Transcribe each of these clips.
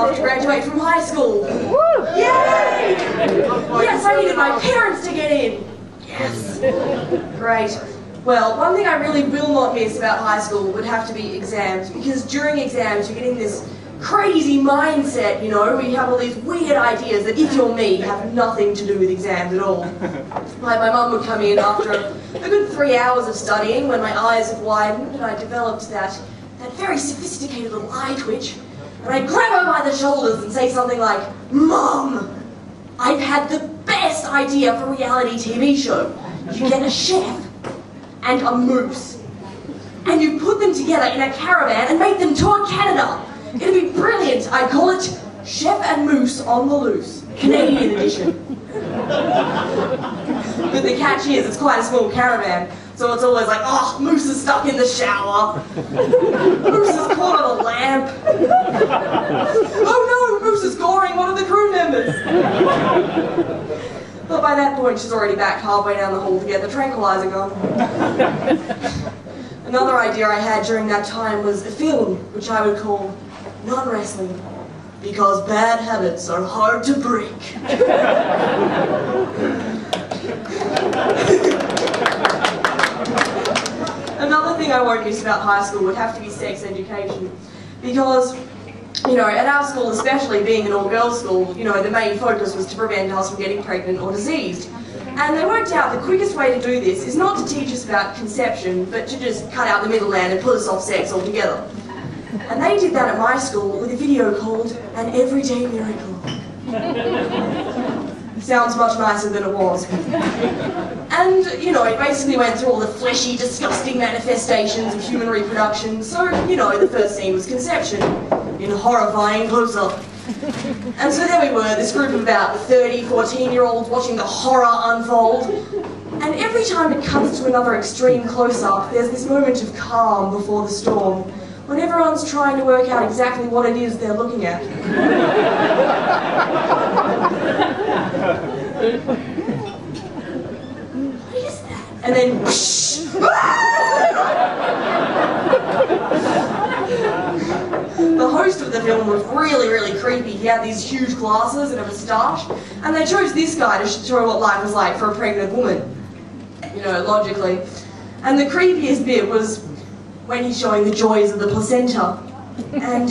enough to graduate from high school. Yay! Yes, I needed my parents to get in. Yes. Great. Well, one thing I really will not miss about high school would have to be exams, because during exams you're getting this crazy mindset, you know, where you have all these weird ideas that, if you're me, have nothing to do with exams at all. Like, my mum would come in after a good 3 hours of studying, when my eyes had widened and I developed that very sophisticated little eye twitch, and I'd grab her by the shoulders and say something like, "Mum, I've had the best idea for a reality TV show. You get a chef and a moose, and you put them together in a caravan and make them tour Canada. It'd be brilliant. I'd call it Chef and Moose on the Loose, Canadian edition." But the catch is, it's quite a small caravan, so it's always like, "Oh, Moose is stuck in the shower. Moose is caught on a lamp. Oh no, Moose is goring one of the crew members." But by that point, she's already back halfway down the hall to get the tranquilizer gun. Another idea I had during that time was a film, which I would call Non-Wrestling, because bad habits are hard to break. Another thing I won't miss about high school would have to be sex education, because, you know, at our school, especially being an all-girls school, you know, the main focus was to prevent us from getting pregnant or diseased. And they worked out the quickest way to do this is not to teach us about conception, but to just cut out the middleman and put us off sex altogether. And they did that at my school with a video called An Everyday Miracle. Sounds much nicer than it was. And, you know, it basically went through all the fleshy, disgusting manifestations of human reproduction. So, you know, the first scene was conception, in horrifying close-up. And so there we were, this group of about 30, 14-year-olds watching the horror unfold. And every time it comes to another extreme close-up, there's this moment of calm before the storm, when everyone's trying to work out exactly what it is they're looking at. What is that? And then, whoosh! The host of the film was really, really creepy. He had these huge glasses and a moustache, and they chose this guy to show what life was like for a pregnant woman, you know, logically. And the creepiest bit was when he's showing the joys of the placenta. And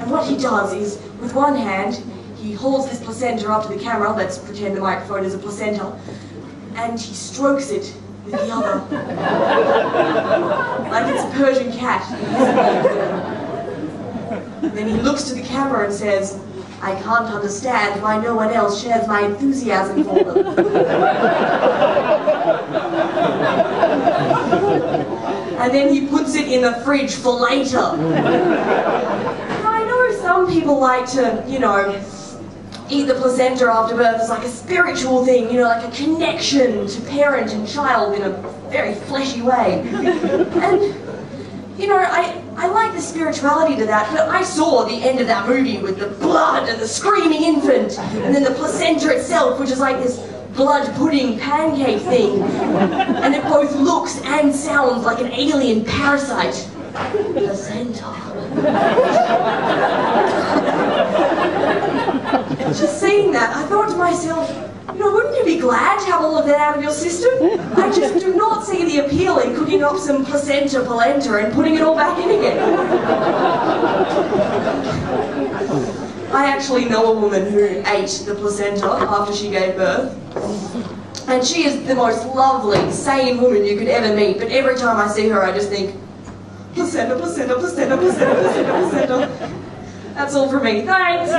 what he does is, with one hand, he holds this placenta up to the camera, let's pretend the microphone is a placenta, and he strokes it with the other. Like it's a Persian cat. Then he looks to the camera and says, "I can't understand why no one else shares my enthusiasm for them." And then he puts it in the fridge for later. I know some people like to, you know, eat the placenta after birth as like a spiritual thing, you know, like a connection to parent and child in a very fleshy way. And, you know, I like the spirituality to that, but I saw the end of that movie with the blood and the screaming infant, and then the placenta itself, which is like this blood pudding pancake thing, and it both looks and sounds like an alien parasite. Placenta. Just seeing that, I thought to myself, you know, wouldn't you be glad to have all of that out of your system? I just do not see the appeal in cooking up some placenta polenta and putting it all back in again. I actually know a woman who ate the placenta after she gave birth. And she is the most lovely, sane woman you could ever meet, but every time I see her I just think, placenta, placenta, placenta, placenta, placenta, placenta. That's all from me. Thanks!